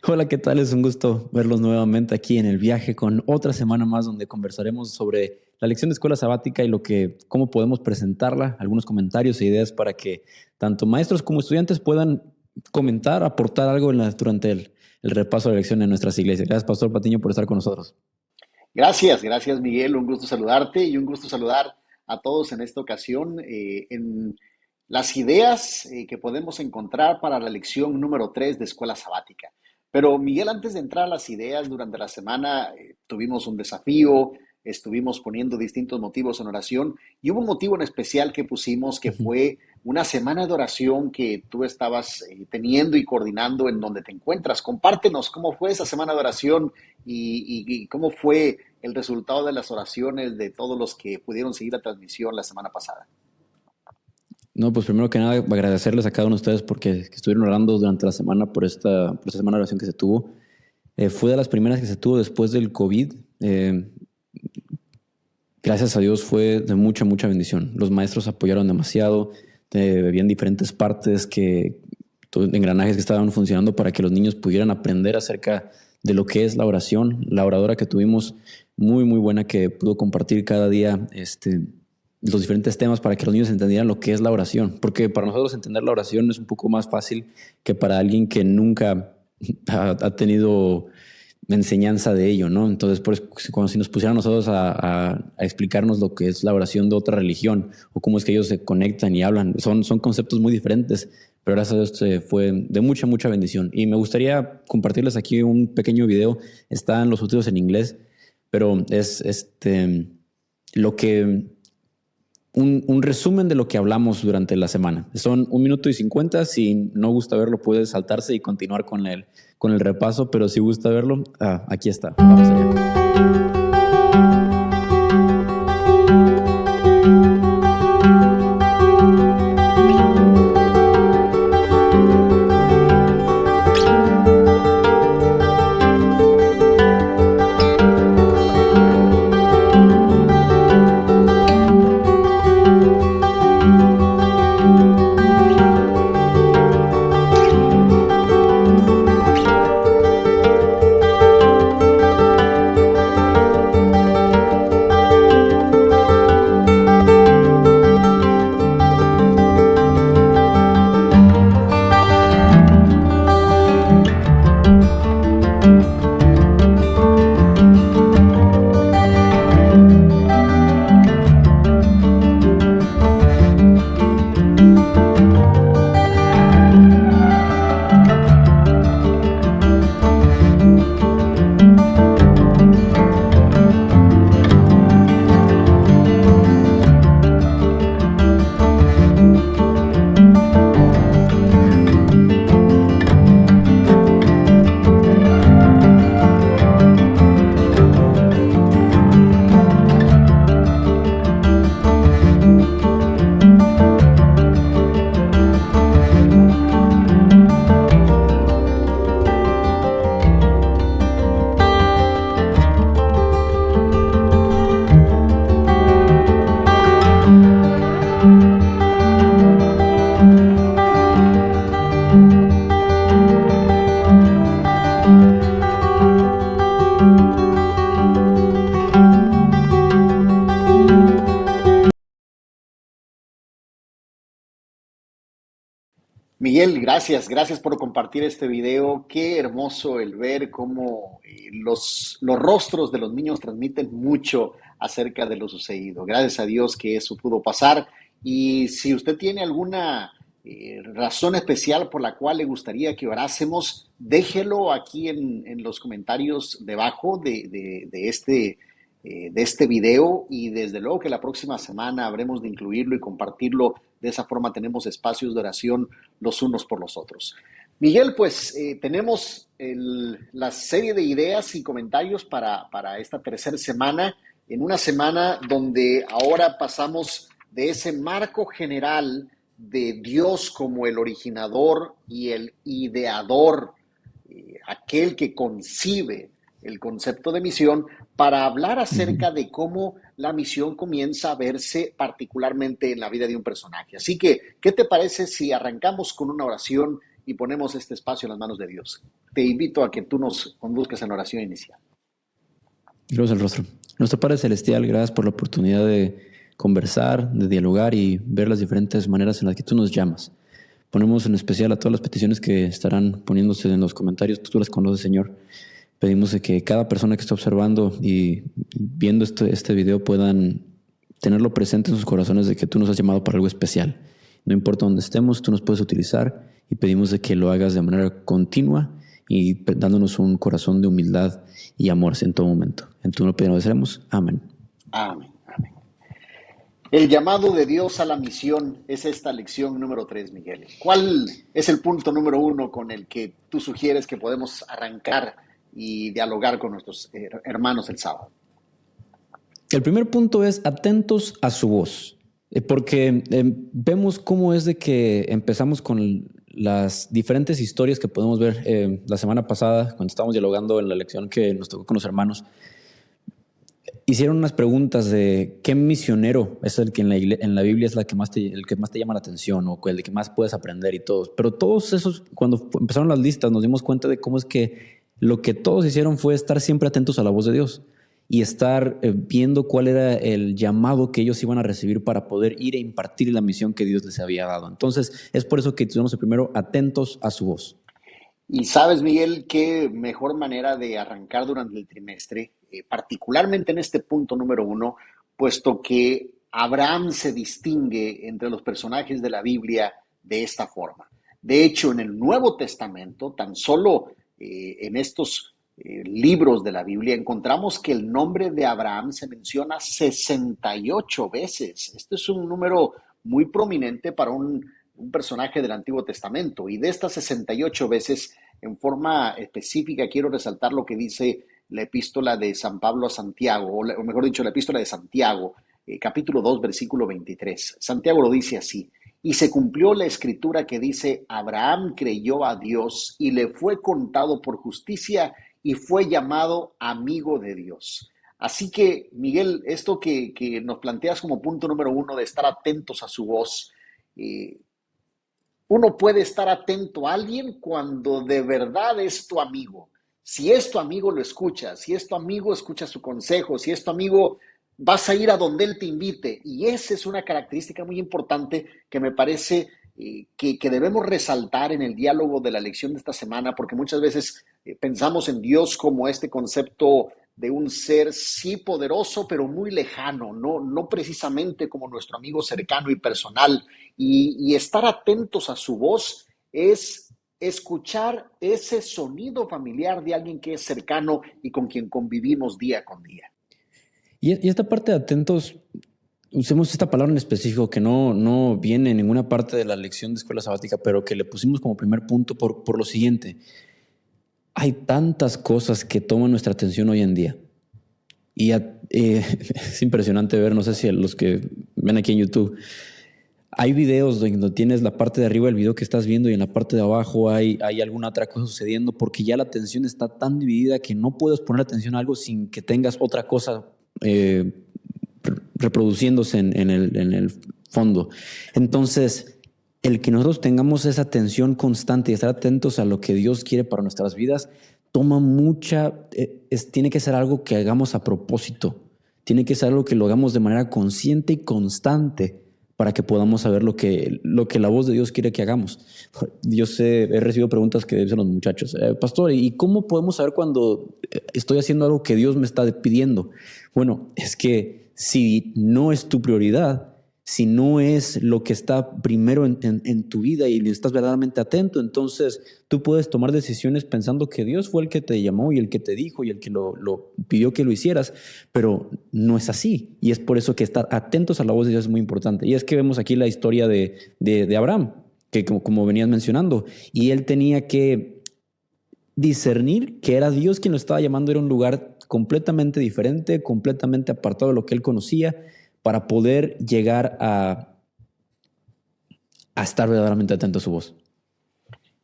Hola, ¿qué tal? Es un gusto verlos nuevamente aquí en el viaje con otra semana más donde conversaremos sobre la lección de escuela sabática y cómo podemos presentarla, algunos comentarios e ideas para que tanto maestros como estudiantes puedan comentar, aportar algo durante el repaso de la lección en nuestras iglesias. Gracias, Pastor Patiño, por estar con nosotros. Gracias Miguel, un gusto saludarte y un gusto saludar a todos en esta ocasión en las ideas que podemos encontrar para la lección número 3 de Escuela Sabática. Pero Miguel, antes de entrar a las ideas, durante la semana tuvimos un desafío, estuvimos poniendo distintos motivos en oración y hubo un motivo en especial que pusimos que Ujú. fue una semana de oración que tú estabas teniendo y coordinando en donde te encuentras. Compártenos cómo fue esa semana de oración y cómo fue el resultado de las oraciones de todos los que pudieron seguir la transmisión la semana pasada. No, pues primero que nada, agradecerles a cada uno de ustedes porque estuvieron orando durante la semana por esta semana de oración que se tuvo. Fue de las primeras que se tuvo después del COVID. Gracias a Dios fue de mucha, mucha bendición. Los maestros apoyaron demasiado, habían diferentes partes engranajes que estaban funcionando para que los niños pudieran aprender acerca de lo que es la oración. La oradora que tuvimos, muy, muy buena, que pudo compartir cada día los diferentes temas para que los niños entendieran lo que es la oración. Porque para nosotros entender la oración es un poco más fácil que para alguien que nunca ha tenido enseñanza de ello, ¿no? Entonces, por eso, cuando si nos pusieran nosotros a explicarnos lo que es la oración de otra religión o cómo es que ellos se conectan y hablan, son conceptos muy diferentes, pero gracias a Dios fue de mucha, mucha bendición. Y me gustaría compartirles aquí un pequeño video, están los subtítulos en inglés, pero es lo que un resumen de lo que hablamos durante la semana. Son 1 minuto y 50. Si no gusta verlo, puede saltarse y continuar con el repaso, pero si gusta verlo, aquí está. Vamos allá. Miguel, gracias por compartir este video. Qué hermoso el ver cómo los rostros de los niños transmiten mucho acerca de lo sucedido. Gracias a Dios que eso pudo pasar. Y si usted tiene alguna razón especial por la cual le gustaría que orásemos, déjelo aquí en los comentarios debajo de este video y desde luego que la próxima semana habremos de incluirlo y compartirlo. De esa forma tenemos espacios de oración los unos por los otros. Miguel, pues tenemos la serie de ideas y comentarios para esta tercera semana, en una semana donde ahora pasamos de ese marco general de Dios como el originador y el ideador, aquel que concibe el concepto de misión, para hablar Ujú. acerca de cómo la misión comienza a verse particularmente en la vida de un personaje. Así que, ¿qué te parece si arrancamos con una oración y ponemos este espacio en las manos de Dios. Te invito a que tú nos conduzcas en oración inicial. Gracias al rostro. Nuestro Padre Celestial, gracias por la oportunidad de conversar, de dialogar y ver las diferentes maneras en las que tú nos llamas. Ponemos en especial a todas las peticiones que estarán poniéndose en los comentarios. Tú las conoces, Señor. Pedimos de que cada persona que está observando y viendo este video puedan tenerlo presente en sus corazones de que tú nos has llamado para algo especial. No importa dónde estemos, tú nos puedes utilizar y pedimos de que lo hagas de manera continua y dándonos un corazón de humildad y amor en todo momento. En tu nombre pedimos, amén. Amén, amén. El llamado de Dios a la misión es esta lección número 3, Miguel. ¿Cuál es el punto número 1 con el que tú sugieres que podemos arrancar y dialogar con nuestros hermanos el sábado? El primer punto es atentos a su voz, porque vemos cómo es de que empezamos con las diferentes historias que podemos ver la semana pasada, cuando estábamos dialogando en la lección que nos tocó con los hermanos. Hicieron unas preguntas de qué misionero es el que en la Biblia es el que más te llama la atención o el de que más puedes aprender y todos. Pero todos esos, cuando empezaron las listas, nos dimos cuenta de cómo es que lo que todos hicieron fue estar siempre atentos a la voz de Dios y estar viendo cuál era el llamado que ellos iban a recibir para poder ir e impartir la misión que Dios les había dado. Entonces, es por eso que tenemos el primero, atentos a su voz. Y sabes, Miguel, qué mejor manera de arrancar durante el trimestre, particularmente en este punto número 1, puesto que Abraham se distingue entre los personajes de la Biblia de esta forma. De hecho, en el Nuevo Testamento, tan solo en estos libros de la Biblia, encontramos que el nombre de Abraham se menciona 68 veces. Este es un número muy prominente para un personaje del Antiguo Testamento. Y de estas 68 veces, en forma específica, quiero resaltar lo que dice la epístola de San Pablo a Santiago, o mejor dicho, la epístola de Santiago, capítulo 2, versículo 23. Santiago lo dice así: y se cumplió la escritura que dice, Abraham creyó a Dios y le fue contado por justicia y fue llamado amigo de Dios. Así que, Miguel, esto que nos planteas como punto número 1 de estar atentos a su voz, uno puede estar atento a alguien cuando de verdad es tu amigo. Si es tu amigo, lo escuchas. Si es tu amigo, escucha su consejo. Si es tu amigo, vas a ir a donde él te invite. Y esa es una característica muy importante que me parece que debemos resaltar en el diálogo de la lección de esta semana, porque muchas veces pensamos en Dios como este concepto de un ser sí poderoso, pero muy lejano, no precisamente como nuestro amigo cercano y personal. Y estar atentos a su voz es escuchar ese sonido familiar de alguien que es cercano y con quien convivimos día con día. Y esta parte de atentos, usemos esta palabra en específico que no viene en ninguna parte de la lección de escuela sabática, pero que le pusimos como primer punto por lo siguiente. Hay tantas cosas que toman nuestra atención hoy en día. Y es impresionante ver, no sé si los que ven aquí en YouTube, hay videos donde tienes la parte de arriba del video que estás viendo y en la parte de abajo hay alguna otra cosa sucediendo porque ya la atención está tan dividida que no puedes poner atención a algo sin que tengas otra cosa reproduciéndose en el fondo. Entonces, el que nosotros tengamos esa atención constante y estar atentos a lo que Dios quiere para nuestras vidas toma tiene que ser algo que hagamos a propósito. Tiene que ser algo que lo hagamos de manera consciente y constante para que podamos saber lo que la voz de Dios quiere que hagamos. Yo he recibido preguntas que dicen los muchachos, pastor, ¿y cómo podemos saber cuando estoy haciendo algo que Dios me está pidiendo? Bueno, es que si no es tu prioridad, si no es lo que está primero en tu vida y estás verdaderamente atento, entonces tú puedes tomar decisiones pensando que Dios fue el que te llamó y el que te dijo y el que lo pidió que lo hicieras, pero no es así. Y es por eso que estar atentos a la voz de Dios es muy importante. Y es que vemos aquí la historia de Abraham, que como venías mencionando, y él tenía que discernir que era Dios quien lo estaba llamando, era un lugar completamente diferente, completamente apartado de lo que él conocía, para poder llegar a estar verdaderamente atento a su voz.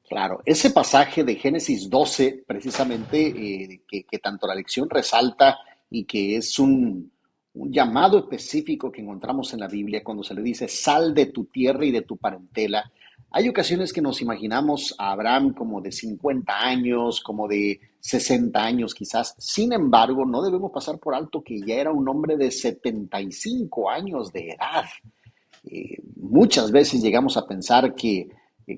Claro, ese pasaje de Génesis 12, precisamente, que tanto la lección resalta y que es un un llamado específico que encontramos en la Biblia cuando se le dice sal de tu tierra y de tu parentela. Hay ocasiones que nos imaginamos a Abraham como de 50 años, como de 60 años quizás. Sin embargo, no debemos pasar por alto que ya era un hombre de 75 años de edad. Muchas veces llegamos a pensar que,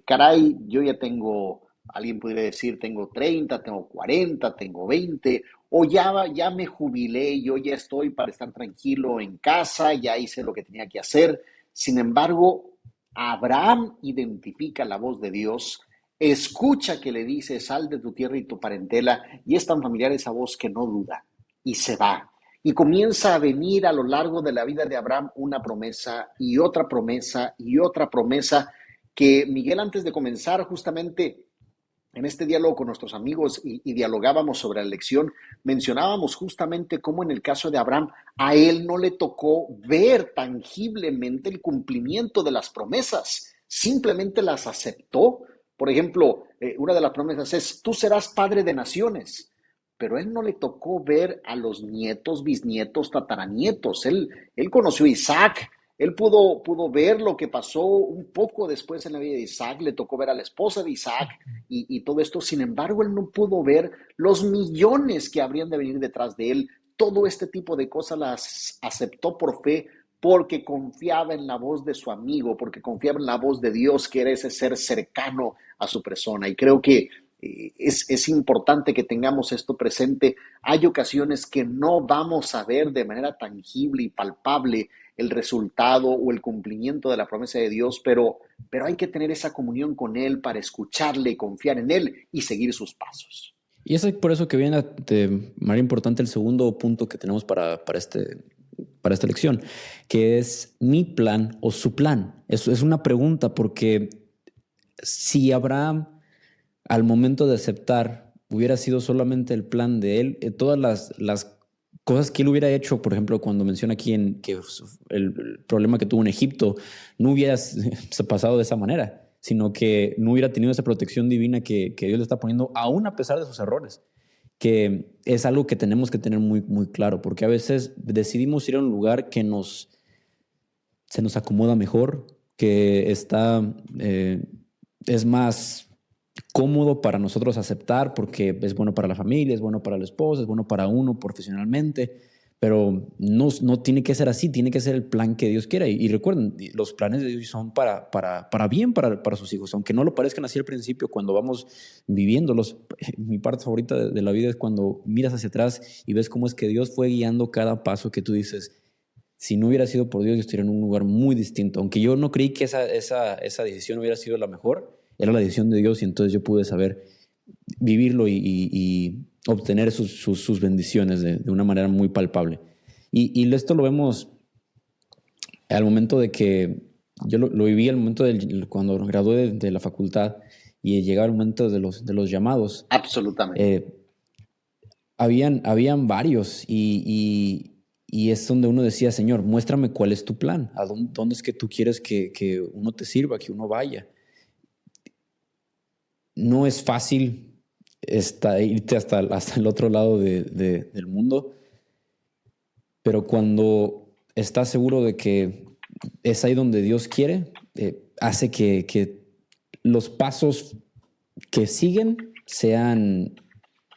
caray, yo ya tengo, alguien podría decir, tengo 30, tengo 40, tengo 20, o ya me jubilé, yo ya estoy para estar tranquilo en casa, ya hice lo que tenía que hacer. Sin embargo, Abraham identifica la voz de Dios, escucha que le dice, sal de tu tierra y tu parentela, y es tan familiar esa voz que no duda, y se va. Y comienza a venir a lo largo de la vida de Abraham una promesa y otra promesa y otra promesa que Miguel, antes de comenzar justamente en este diálogo con nuestros amigos y dialogábamos sobre la elección, mencionábamos justamente cómo en el caso de Abraham a él no le tocó ver tangiblemente el cumplimiento de las promesas, simplemente las aceptó. Por ejemplo, una de las promesas es, tú serás padre de naciones, pero a él no le tocó ver a los nietos, bisnietos, tataranietos. Él conoció a Isaac, él pudo ver lo que pasó un poco después en la vida de Isaac, le tocó ver a la esposa de Isaac y todo esto. Sin embargo, él no pudo ver los millones que habrían de venir detrás de él. Todo este tipo de cosas las aceptó por fe porque confiaba en la voz de su amigo, porque confiaba en la voz de Dios, que era ese ser cercano a su persona. Y creo que es importante que tengamos esto presente. Hay ocasiones que no vamos a ver de manera tangible y palpable el resultado o el cumplimiento de la promesa de Dios, pero hay que tener esa comunión con Él para escucharle, confiar en Él y seguir sus pasos. Y es por eso que viene de manera importante el segundo punto que tenemos para esta lección, que es mi plan o su plan. Eso es una pregunta, porque si Abraham al momento de aceptar hubiera sido solamente el plan de él, todas las cosas que él hubiera hecho, por ejemplo, cuando menciona aquí que el problema que tuvo en Egipto, no hubiera pasado de esa manera, sino que no hubiera tenido esa protección divina que Dios le está poniendo, aún a pesar de sus errores, que es algo que tenemos que tener muy, muy claro, porque a veces decidimos ir a un lugar que se nos acomoda mejor, que es más cómodo para nosotros aceptar porque es bueno para la familia, es bueno para la esposa, es bueno para uno profesionalmente, pero no tiene que ser así, tiene que ser el plan que Dios quiera. Y recuerden, los planes de Dios son para bien para sus hijos, aunque no lo parezcan así al principio, cuando vamos viviéndolos. Mi parte favorita de la vida es cuando miras hacia atrás y ves cómo es que Dios fue guiando cada paso que tú dices. Si no hubiera sido por Dios, yo estaría en un lugar muy distinto. Aunque yo no creí que esa decisión hubiera sido la mejor, era la decisión de Dios y entonces yo pude saber vivirlo y obtener sus bendiciones de una manera muy palpable. Y esto lo vemos al momento de que yo lo viví al momento cuando gradué de la facultad y llegaba el momento de los llamados. Absolutamente. Habían varios y es donde uno decía, Señor, muéstrame cuál es tu plan, a dónde es que tú quieres que uno te sirva, que uno vaya. No es fácil irte hasta el otro lado del mundo, pero cuando estás seguro de que es ahí donde Dios quiere, hace que los pasos que siguen sean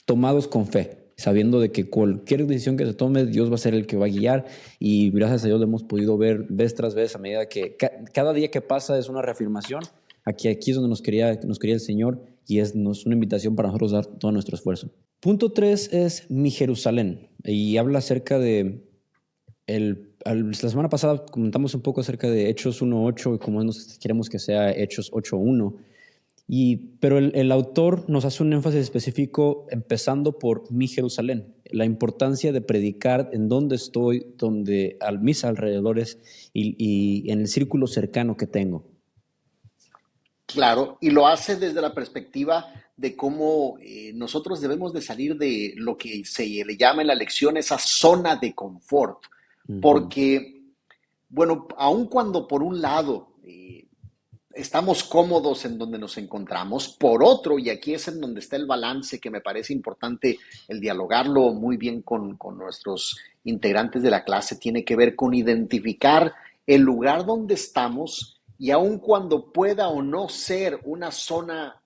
tomados con fe, sabiendo de que cualquier decisión que se tome, Dios va a ser el que va a guiar, y gracias a Dios lo hemos podido ver vez tras vez a medida que cada día que pasa es una reafirmación. Aquí es donde nos quería el Señor, y es una invitación para nosotros dar todo nuestro esfuerzo. Punto 3 es mi Jerusalén, y habla acerca de la semana pasada comentamos un poco acerca de Hechos 1.8 y cómo queremos que sea Hechos 8.1. Pero el autor nos hace un énfasis específico empezando por mi Jerusalén, la importancia de predicar en donde estoy, a mis alrededores y en el círculo cercano que tengo. Claro, y lo hace desde la perspectiva de cómo nosotros debemos de salir de lo que se le llama en la lección esa zona de confort, porque, bueno, aun cuando por un lado estamos cómodos en donde nos encontramos. Por otro, y aquí es en donde está el balance que me parece importante el dialogarlo muy bien con nuestros integrantes de la clase, tiene que ver con identificar el lugar donde estamos y aun cuando pueda o no ser una zona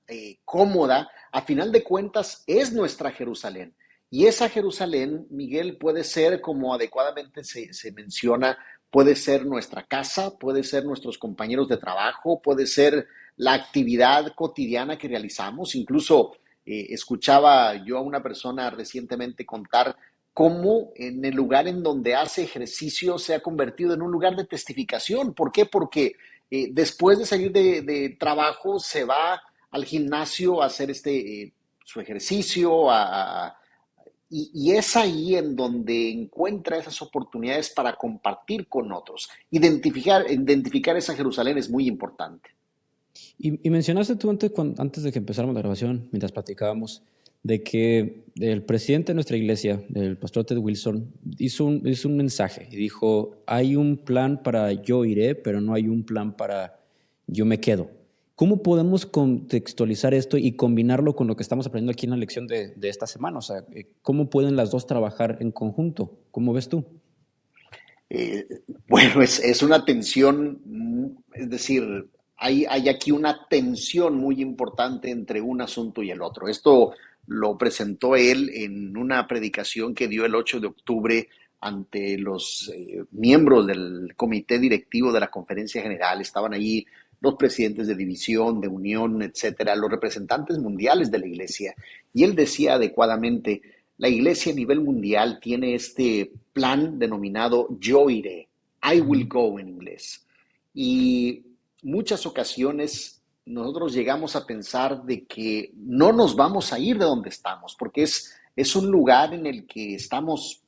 cómoda, a final de cuentas es nuestra Jerusalén. Y esa Jerusalén, Miguel, puede ser, como adecuadamente se menciona, puede ser nuestra casa, puede ser nuestros compañeros de trabajo, puede ser la actividad cotidiana que realizamos. Incluso escuchaba yo a una persona recientemente contar cómo en el lugar en donde hace ejercicio se ha convertido en un lugar de testificación. ¿Por qué? Porque después de salir de trabajo se va al gimnasio a hacer su ejercicio, y es ahí en donde encuentra esas oportunidades para compartir con otros. Identificar esa Jerusalén es muy importante. Y mencionaste tú antes de que empezáramos la grabación, mientras platicábamos, de que el presidente de nuestra iglesia, el pastor Ted Wilson, hizo un mensaje y dijo, hay un plan para yo iré, pero no hay un plan para yo me quedo. ¿Cómo podemos contextualizar esto y combinarlo con lo que estamos aprendiendo aquí en la lección de esta semana? O sea, ¿cómo pueden las dos trabajar en conjunto? ¿Cómo ves tú? Eh, bueno, es una tensión, es decir, hay aquí una tensión muy importante entre un asunto y el otro. Esto lo presentó él en una predicación que dio el 8 de octubre ante los miembros del comité directivo de la Conferencia General. Estaban allí los presidentes de división, de unión, etcétera, los representantes mundiales de la iglesia. Y él decía adecuadamente, la iglesia a nivel mundial tiene este plan denominado Yo iré, I will go en inglés. Y muchas ocasiones nosotros llegamos a pensar de que no nos vamos a ir de donde estamos, porque es un lugar en el que estamos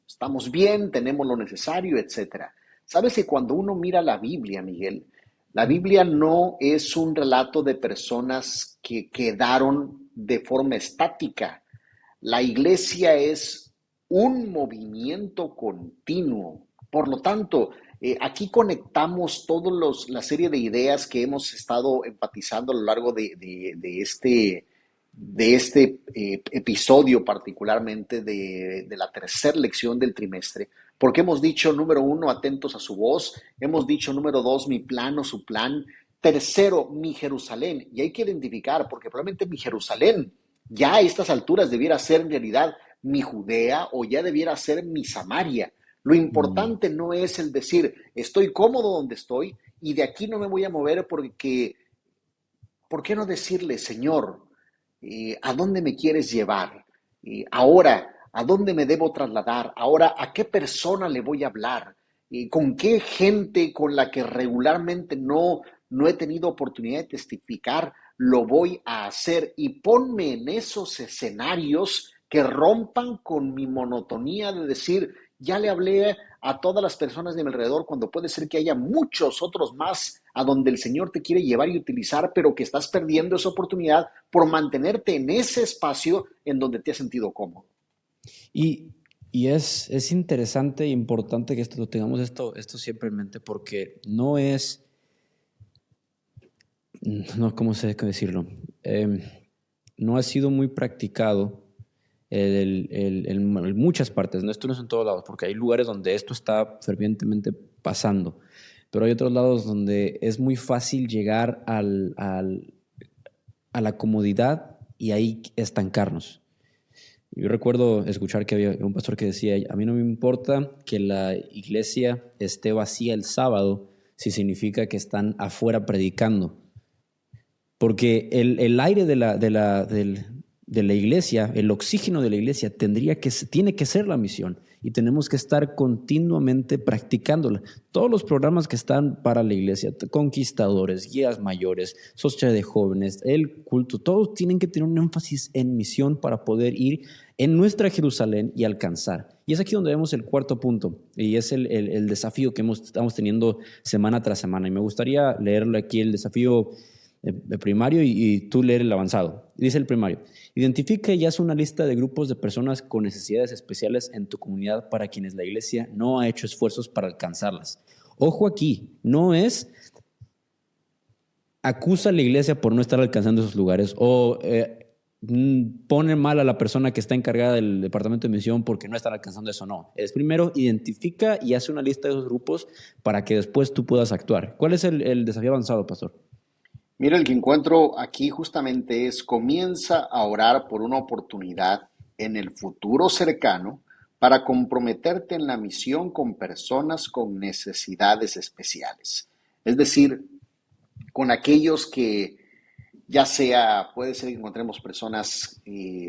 bien, tenemos lo necesario, etcétera. Sabes que cuando uno mira la Biblia, Miguel, la Biblia no es un relato de personas que quedaron de forma estática. La iglesia es un movimiento continuo. Por lo tanto, aquí conectamos toda la serie de ideas que hemos estado enfatizando a lo largo de este episodio, particularmente de la tercera lección del trimestre, porque hemos dicho, número uno, atentos a su voz, hemos dicho, número dos, mi plan o su plan, tercero, mi Jerusalén, y hay que identificar, porque probablemente mi Jerusalén ya a estas alturas debiera ser en realidad mi Judea o ya debiera ser mi Samaria. Lo Mm. importante no es el decir, estoy cómodo donde estoy y de aquí no me voy a mover porque, ¿por qué no decirle, Señor, a dónde me quieres llevar? Ahora, ¿a dónde me debo trasladar? Ahora, ¿a qué persona le voy a hablar? ¿Con qué gente con la que regularmente no he tenido oportunidad de testificar lo voy a hacer? Y ponme en esos escenarios que rompan con mi monotonía de decir, ya le hablé a todas las personas de mi alrededor, cuando puede ser que haya muchos otros más a donde el Señor te quiere llevar y utilizar, pero que estás perdiendo esa oportunidad por mantenerte en ese espacio en donde te has sentido cómodo. Y, y es interesante e importante que lo tengamos esto siempre en mente porque no, ¿cómo sé qué decirlo? No ha sido muy practicado en muchas partes, ¿no? Esto no es en todos lados, porque hay lugares donde esto está fervientemente pasando, pero hay otros lados donde es muy fácil llegar a la comodidad y ahí estancarnos. Yo recuerdo escuchar que había un pastor que decía, a mí no me importa que la iglesia esté vacía el sábado si significa que están afuera predicando. Porque el aire de la iglesia, el oxígeno de la iglesia, tiene que ser la misión y tenemos que estar continuamente practicándola. Todos los programas que están para la iglesia, conquistadores, guías mayores, sociedad de jóvenes, el culto, todos tienen que tener un énfasis en misión para poder ir en nuestra Jerusalén y alcanzar. Y es aquí donde vemos el cuarto punto y es el desafío que estamos teniendo semana tras semana. Y me gustaría leerlo aquí, el desafío el primario y tú leer el avanzado. Dice el primario, identifica y haz una lista de grupos de personas con necesidades especiales en tu comunidad para quienes la iglesia no ha hecho esfuerzos para alcanzarlas. Ojo aquí, no es acusa a la iglesia por no estar alcanzando esos lugares o pone mal a la persona que está encargada del departamento de misión porque no están alcanzando eso. No. Es primero identifica y hace una lista de esos grupos para que después tú puedas actuar. ¿Cuál es el desafío avanzado, pastor? Mira, el que encuentro aquí justamente es comienza a orar por una oportunidad en el futuro cercano para comprometerte en la misión con personas con necesidades especiales. Es decir, con aquellos que ya sea, puede ser que encontremos personas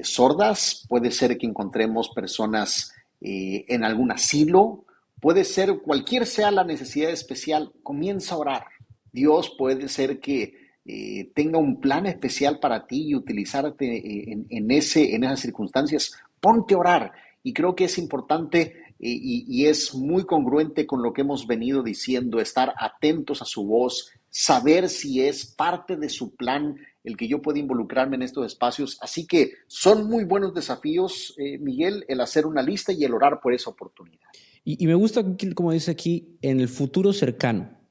sordas, puede ser que encontremos personas en algún asilo, puede ser cualquier sea la necesidad especial, comienza a orar. Dios puede ser que tenga un plan especial para ti y utilizarte en esas circunstancias. Ponte a orar. Y creo que es importante y es muy congruente con lo que hemos venido diciendo, estar atentos a su voz, saber si es parte de su plan el que yo pueda involucrarme en estos espacios. Así que son muy buenos desafíos, Miguel, el hacer una lista y el orar por esa oportunidad. Y me gusta, como dice aquí, en el futuro cercano.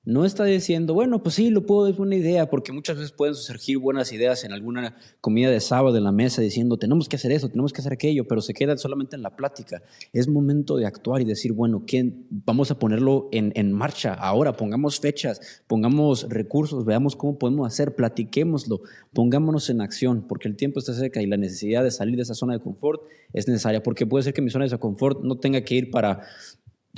No está diciendo, bueno, pues sí, lo puedo, es buena idea, porque muchas veces pueden surgir buenas ideas en alguna comida de sábado en la mesa diciendo, tenemos que hacer eso, tenemos que hacer aquello, pero se queda solamente en la plática. Es momento de actuar y decir, bueno, vamos a ponerlo en marcha ahora, pongamos fechas, pongamos recursos, veamos cómo podemos hacer, platiquémoslo, pongámonos en acción, porque el tiempo está cerca y la necesidad de salir de esa zona de confort es necesaria, porque puede ser que mi zona de confort no tenga que ir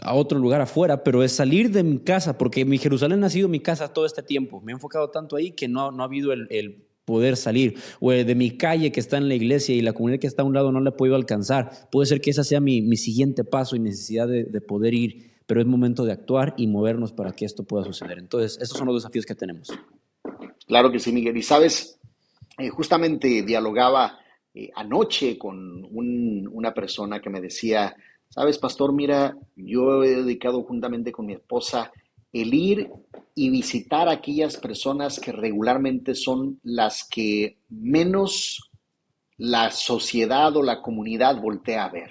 a otro lugar afuera, pero es salir de mi casa, porque mi Jerusalén ha sido mi casa todo este tiempo. Me he enfocado tanto ahí que no ha habido el poder salir. O de mi calle que está en la iglesia y la comunidad que está a un lado no la he podido alcanzar. Puede ser que ese sea mi siguiente paso y necesidad de poder ir, pero es momento de actuar y movernos para que esto pueda suceder. Entonces, esos son los desafíos que tenemos. Claro que sí, Miguel. Y sabes, justamente dialogaba anoche con una persona que me decía, sabes, pastor, mira, yo he dedicado juntamente con mi esposa el ir y visitar a aquellas personas que regularmente son las que menos la sociedad o la comunidad voltea a ver.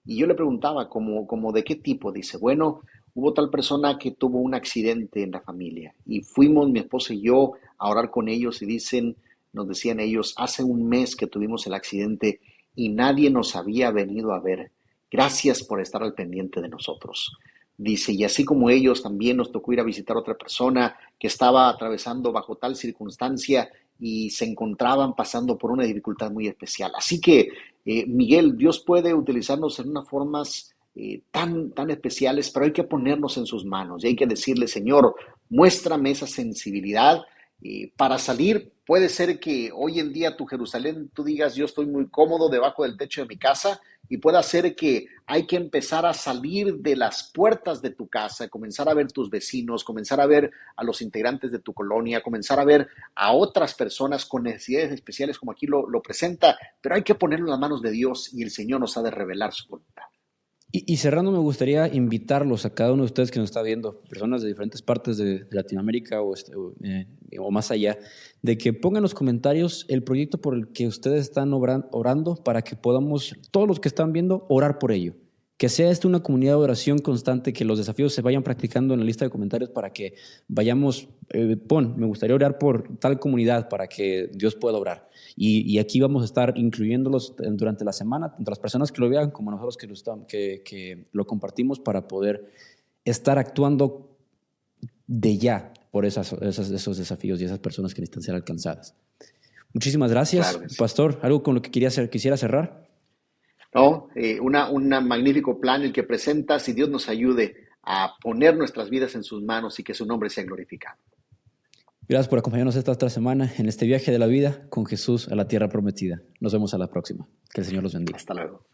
Y yo le preguntaba, como de qué tipo, dice, bueno, hubo tal persona que tuvo un accidente en la familia y fuimos mi esposa y yo a orar con ellos y nos decían ellos, hace un mes que tuvimos el accidente y nadie nos había venido a ver. Gracias por estar al pendiente de nosotros. Dice, y así como ellos, también nos tocó ir a visitar a otra persona que estaba atravesando bajo tal circunstancia y se encontraban pasando por una dificultad muy especial. Así que, Miguel, Dios puede utilizarnos en unas formas tan especiales, pero hay que ponernos en sus manos y hay que decirle, Señor, muéstrame esa sensibilidad para salir. Puede ser que hoy en día tu Jerusalén, tú digas, yo estoy muy cómodo debajo del techo de mi casa, y puede ser que hay que empezar a salir de las puertas de tu casa, comenzar a ver tus vecinos, comenzar a ver a los integrantes de tu colonia, comenzar a ver a otras personas con necesidades especiales como aquí lo presenta, pero hay que ponerlo en las manos de Dios y el Señor nos ha de revelar su voluntad. Y cerrando, me gustaría invitarlos a cada uno de ustedes que nos está viendo, personas de diferentes partes de Latinoamérica o más allá, de que pongan en los comentarios el proyecto por el que ustedes están orando para que podamos, todos los que están viendo, orar por ello. Que sea esto una comunidad de oración constante, que los desafíos se vayan practicando en la lista de comentarios para que vayamos, me gustaría orar por tal comunidad para que Dios pueda obrar. Y aquí vamos a estar incluyéndolos durante la semana, tanto las personas que lo vean como nosotros que lo compartimos para poder estar actuando de ya por esos desafíos y esas personas que necesitan ser alcanzadas. Muchísimas gracias, Claro que sí. Pastor. ¿Algo con lo que quisiera cerrar? ¿No? Un magnífico plan el que presenta, si Dios nos ayude a poner nuestras vidas en sus manos y que su nombre sea glorificado. Gracias por acompañarnos esta otra semana en este viaje de la vida con Jesús a la tierra prometida. Nos vemos a la próxima. Que el Señor los bendiga. Hasta luego.